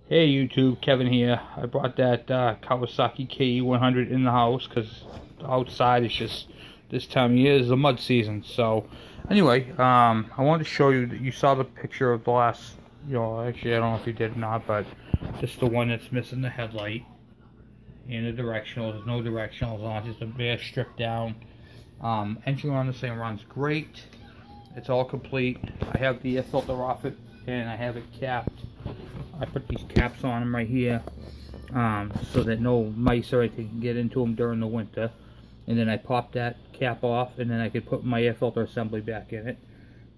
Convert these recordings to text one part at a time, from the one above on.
Hey YouTube, Kevin here. I brought that Kawasaki KE100 in the house because outside it's just this time of year is the mud season. So anyway, I wanted to show you that you saw the picture of the last, actually I don't know if you did or not, but just the one that's missing the headlight and the directional. There's no directionals on, just a bare stripped down. Engine on this thing runs great. It's all complete. I have the air filter off it and I have it capped. I put these caps on them right here so that no mice or anything can get into them during the winter. And then I pop that cap off and then I could put my air filter assembly back in it.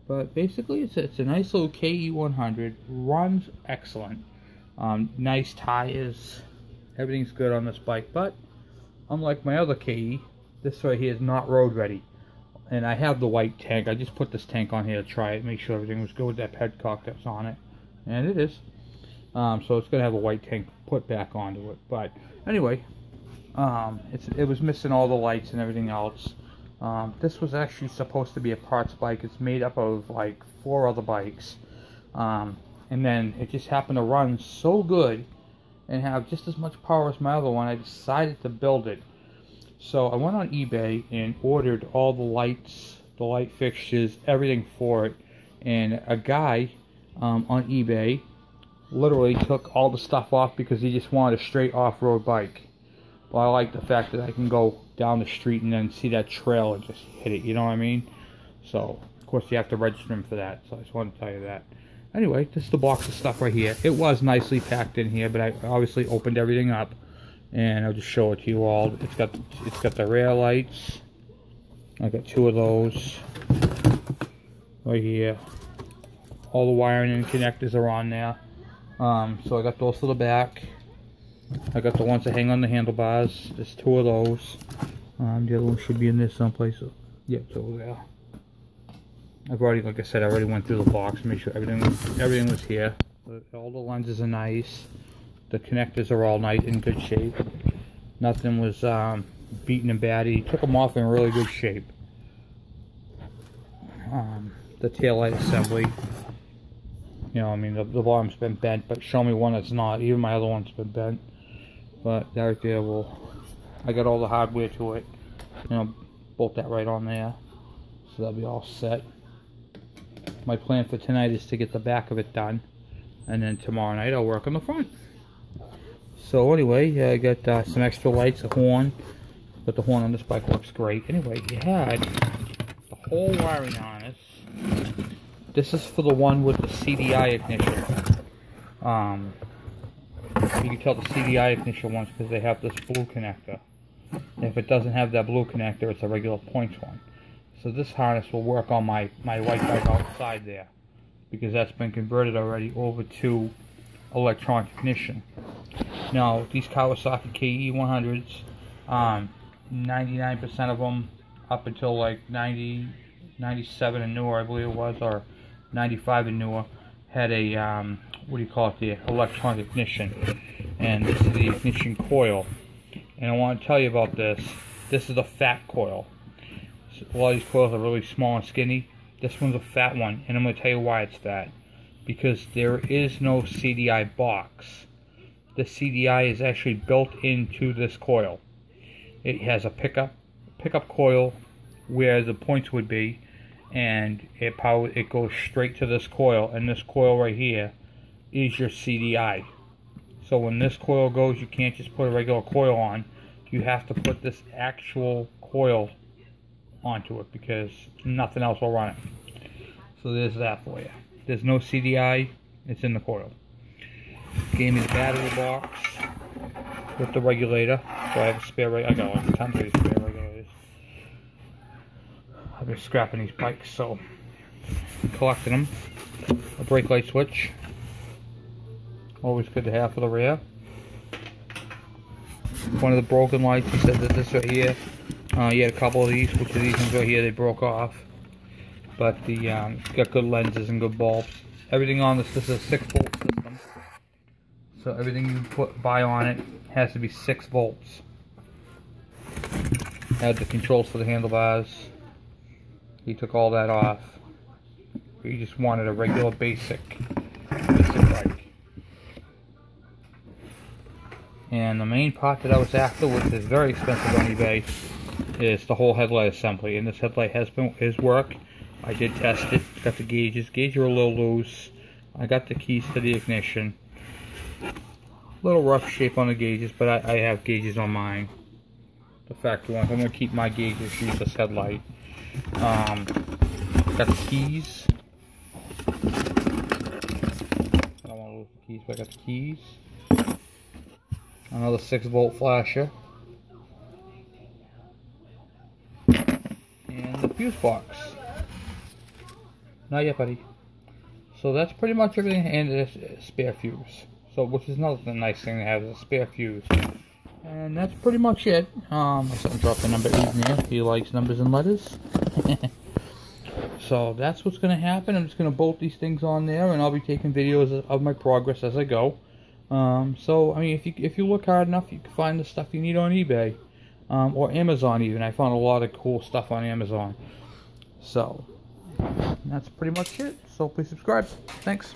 But basically it's a nice little KE100. Runs excellent. Nice tires. Everything's good on this bike. But unlike my other KE, this right here is not road ready. And I have the white tank. I just put this tank on here to try it, make sure everything was good with that petcock that's on it. And it is. So it's going to have a white tank put back onto it. But anyway, it was missing all the lights and everything else. This was actually supposed to be a parts bike. It's made up of like 4 other bikes. And then it just happened to run so good and have just as much power as my other one. I decided to build it. So I went on eBay and ordered all the lights, the light fixtures, everything for it. And a guy on eBay literally took all the stuff off because he just wanted a straight off-road bike. Well, I like the fact that I can go down the street and then see that trail and just hit it, you know what I mean? So, of course, you have to register him for that, so I just wanted to tell you that. Anyway, this is the box of stuff right here. It was nicely packed in here, but I obviously opened everything up, and I'll just show it to you all. It's got the rear lights. I got 2 of those right here. All the wiring and connectors are on there. So I got those to the back. I got the ones that hang on the handlebars. There's 2 of those. The other one should be in there someplace. So, yep, it's over there. I've already, like I said, I already went through the box to make sure everything was here. But all the lenses are nice. The connectors are all nice, in good shape. Nothing was beaten and batty. Took them off in really good shape. The taillight assembly. You know, I mean, the bottom's been bent, but show me one that's not. Even my other one's been bent. But that right there I got all the hardware to it. You know, bolt that right on there. So that'll be all set. My plan for tonight is to get the back of it done. And then tomorrow night I'll work on the front. So anyway, I got some extra lights, a horn. But the horn on this bike works great. Anyway, you had the whole wiring on this. This is for the one with the CDI ignition. You can tell the CDI ignition ones because they have this blue connector. If it doesn't have that blue connector, it's a regular points one. So this harness will work on my white bike outside there, because that's been converted already over to electronic ignition. Now, these Kawasaki KE100s, 99% of them, up until like 90, 97 and newer, I believe it was, or 95 and newer, had a what do you call it, the electronic ignition. And this is the ignition coil, and I want to tell you about this. This is a fat coil. A lot of these coils are really small and skinny. This one's a fat one, and I'm going to tell you why it's fat. Because there is no CDI box. The CDI is actually built into this coil. It has a pickup coil where the points would be, and it goes straight to this coil, and this coil right here is your CDI. So when this coil goes, you can't just put a regular coil on. You have to put this actual coil onto it because nothing else will run it. So there's that for you. There's no CDI, it's in the coil. Gave me the battery box with the regulator. So I have a spare regulator. I got like tons of these spare regulators. I've been scrapping these bikes, so collecting them. A brake light switch. Always good to have for the rear. One of the broken lights, he said that this right here, he had a couple of these, which of these ones right here, they broke off. But the got good lenses and good bulbs. Everything on this is a 6-volt system. So everything you buy on it has to be 6 volts. Had the controls for the handlebars. He took all that off. He just wanted a regular basic bike. And the main part that I was after, which is very expensive on eBay, is the whole headlight assembly. And this headlight has worked. I did test it. Got the gauges. Gauges are a little loose. I got the keys to the ignition. A little rough shape on the gauges, but I have gauges on mine. The factory ones. I'm going to keep my gauges, use this headlight. Got the keys. I don't want to lose the keys, but I got the keys. Another 6-volt flasher. And the fuse box. Not yet, buddy. So that's pretty much everything, and a spare fuse. So, which is another nice thing to have, is a spare fuse. And that's pretty much it. I dropped the number 8 in there. He likes numbers and letters. So that's what's going to happen. I'm just going to bolt these things on there, and I'll be taking videos of my progress as I go. So, I mean, if you look hard enough, you can find the stuff you need on eBay. Or Amazon even. I found a lot of cool stuff on Amazon. So, that's pretty much it. So please subscribe. Thanks.